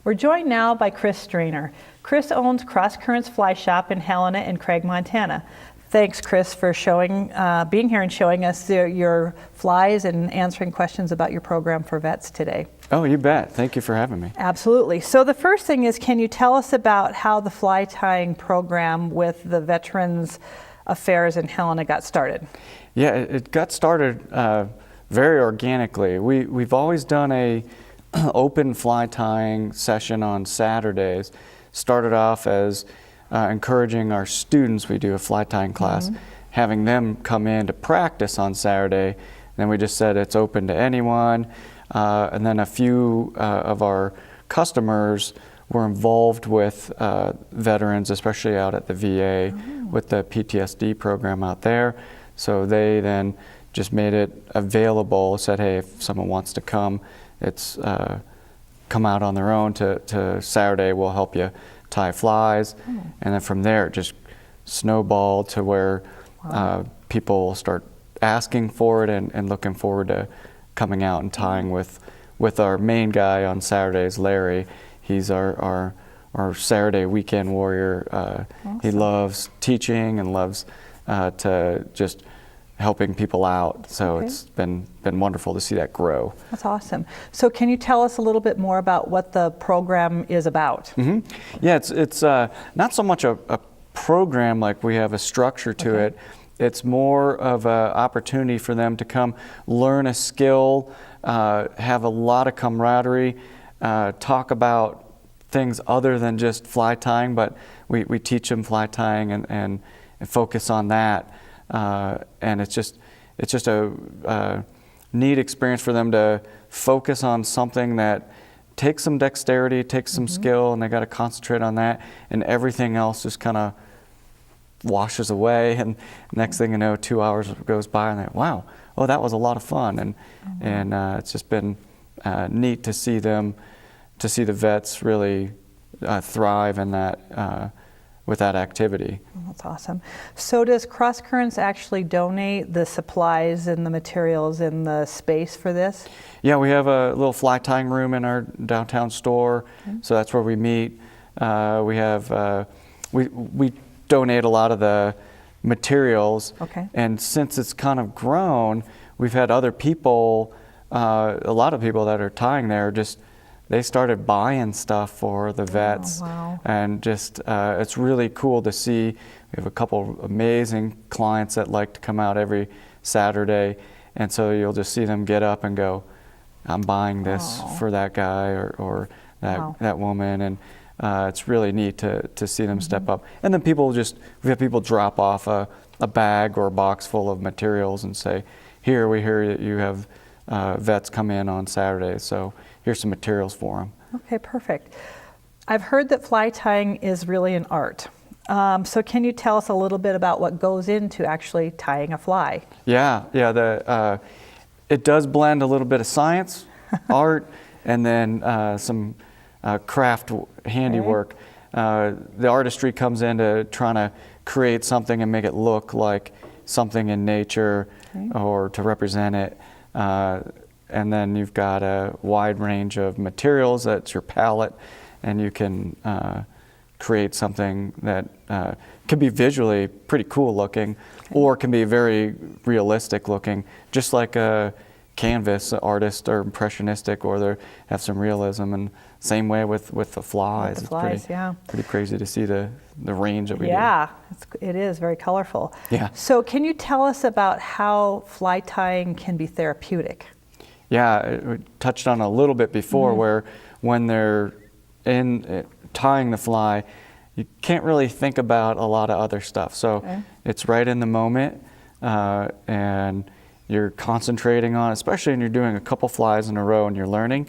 We're joined now by Chris Strainer. Chris owns Crosscurrents Fly Shop in Helena and Craig, Montana. Thanks, Chris, for being here and showing us your flies and answering questions about your program for vets today. Oh, you bet. Thank you for having me. Absolutely. So the first thing is, can you tell us about how the fly tying program with the Veterans Affairs in Helena got started? Yeah, it got started very organically. We've always done a open fly tying session on Saturdays. Started off as encouraging our students. We do a fly tying class, having them come in to practice on Saturday. Then we just said it's open to anyone. And then a few of our customers were involved with veterans, especially out at the VA with the PTSD program out there. So they then just made it available, said, hey, if someone wants to come, it's come out on their own to Saturday, we'll help you tie flies. And then from there, it just snowballed to where people start asking for it and looking forward to coming out and tying with our main guy on Saturdays, Larry. He's our Saturday weekend warrior. Awesome. He loves teaching and loves to just helping people out. So it's been wonderful to see that grow. That's awesome. So can you tell us a little bit more about what the program is about? Yeah, it's not so much a program like we have a structure to it. It's more of an opportunity for them to come learn a skill, have a lot of camaraderie, talk about things other than just fly tying, but we teach them fly tying and focus on that. And it's just a neat experience for them to focus on something that takes some dexterity, takes some skill, and they got to concentrate on that, and everything else just kind of washes away. And next thing you know, 2 hours goes by, and they, wow, oh, that was a lot of fun. And it's just been neat to see the vets really thrive in that. With that activity. That's awesome. So does Crosscurrents actually donate the supplies and the materials and the space for this? Yeah, we have a little fly tying room in our downtown store, so that's where we meet. We have we donate a lot of the materials, and since it's kind of grown, we've had other people, a lot of people that are tying there just. They started buying stuff for the vets, and just it's really cool to see. We have a couple amazing clients that like to come out every Saturday, and so you'll just see them get up and go, I'm buying this for that guy or that woman, and it's really neat to see them step up. And then we have people drop off a bag or a box full of materials and say, here, we hear that you have vets come in on Saturday, so here's some materials for them. Okay, perfect. I've heard that fly tying is really an art. So can you tell us a little bit about what goes into actually tying a fly? Yeah, it does blend a little bit of science, art, and then some craft handiwork. The artistry comes into trying to create something and make it look like something in nature or to represent it. And then you've got a wide range of materials. That's your palette, and you can create something that can be visually pretty cool looking, or can be very realistic looking, just like a canvas artist or impressionistic, or they have some realism. And same way with the flies. The flies, it's pretty crazy to see the range that we do. Yeah, it is very colorful. Yeah. So can you tell us about how fly tying can be therapeutic? Yeah, we touched on a little bit before, where when they're tying the fly, you can't really think about a lot of other stuff. So it's right in the moment, and you're concentrating on, especially when you're doing a couple flies in a row and you're learning,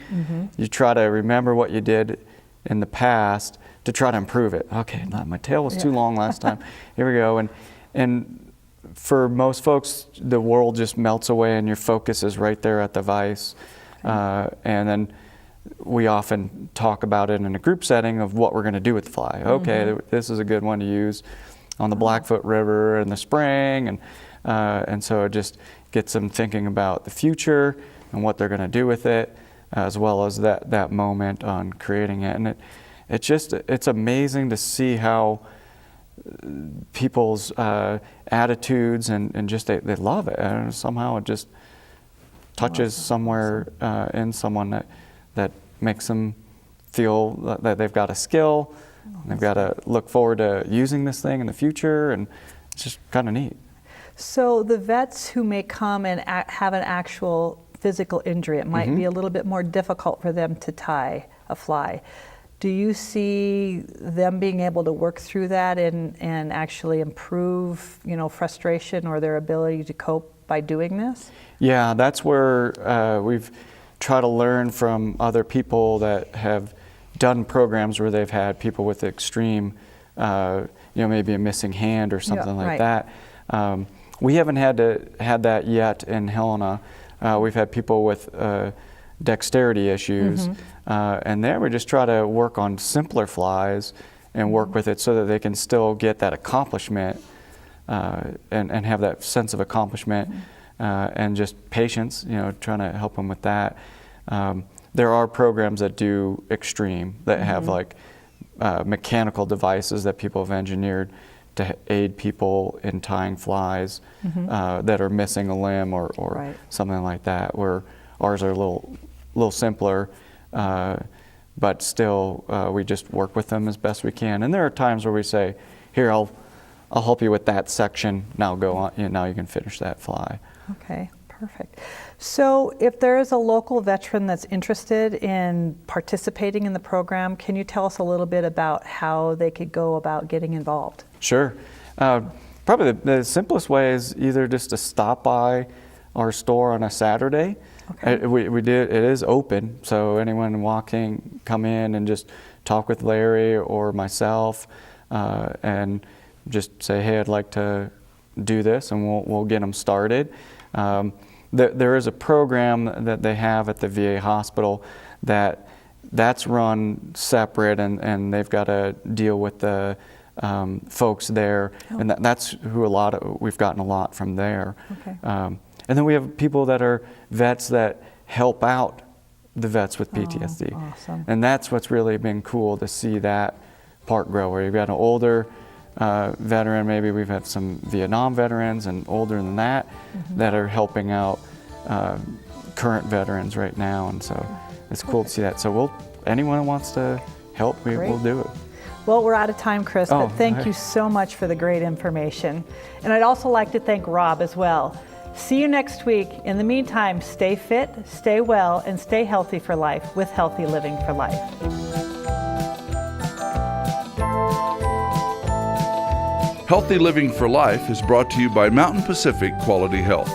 you try to remember what you did in the past to try to improve it. Okay, my tail was too long last time. Here we go. And for most folks, the world just melts away and your focus is right there at the vise. And then we often talk about it in a group setting of what we're going to do with the fly. Okay, this is a good one to use on the Blackfoot River in the spring. And so it just gets them thinking about the future and what they're going to do with it. as well as that moment on creating it. And it's amazing to see how people's attitudes and just they love it, and somehow it just touches somewhere in someone that makes them feel that they've got a skill, they've got to look forward to using this thing in the future, and it's just kind of neat. So the vets who may come and have an actual physical injury, it might be a little bit more difficult for them to tie a fly. Do you see them being able to work through that and actually improve, frustration or their ability to cope by doing this? Yeah, that's where we've tried to learn from other people that have done programs where they've had people with extreme, maybe a missing hand or something like that. We haven't had that yet in Helena. We've had people with dexterity issues, and there we just try to work on simpler flies and work with it so that they can still get that accomplishment and have that sense of accomplishment and just patience, trying to help them with that. There are programs that do extreme, that have like mechanical devices that people have engineered to aid people in tying flies that are missing a limb or something like that, where ours are a little simpler, but still we just work with them as best we can. And there are times where we say, here, I'll help you with that section, now go on, now you can finish that fly. Okay, perfect. So if there is a local veteran that's interested in participating in the program, can you tell us a little bit about how they could go about getting involved? Sure. Probably the simplest way is either just to stop by our store on a Saturday. Okay. It is open, so anyone walking, come in and just talk with Larry or myself and just say, hey, I'd like to do this, and we'll get them started. There is a program that they have at the VA hospital that's run separate, and they've got to deal with the folks there, and that's who we've gotten a lot from there. Okay. And then we have people that are vets that help out the vets with PTSD. Oh, awesome. And that's what's really been cool to see that part grow, where you've got an older veteran, maybe we've had some Vietnam veterans and older than that that are helping out current veterans right now, and so it's cool to see that. So anyone who wants to help, we'll do it. Well, we're out of time, Chris, but thank you so much for the great information. And I'd also like to thank Rob as well. See you next week. In the meantime, stay fit, stay well, and stay healthy for life with Healthy Living for Life. Healthy Living for Life is brought to you by Mountain Pacific Quality Health.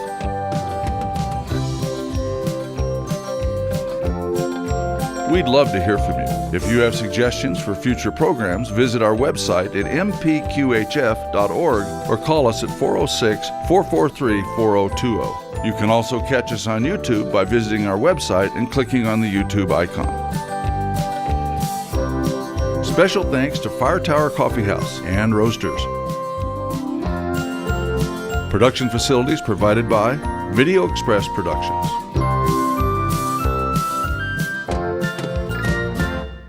We'd love to hear from you. If you have suggestions for future programs, visit our website at mpqhf.org or call us at 406-443-4020. You can also catch us on YouTube by visiting our website and clicking on the YouTube icon. Special thanks to Fire Tower Coffee House and Roasters. Production facilities provided by Video Express Productions.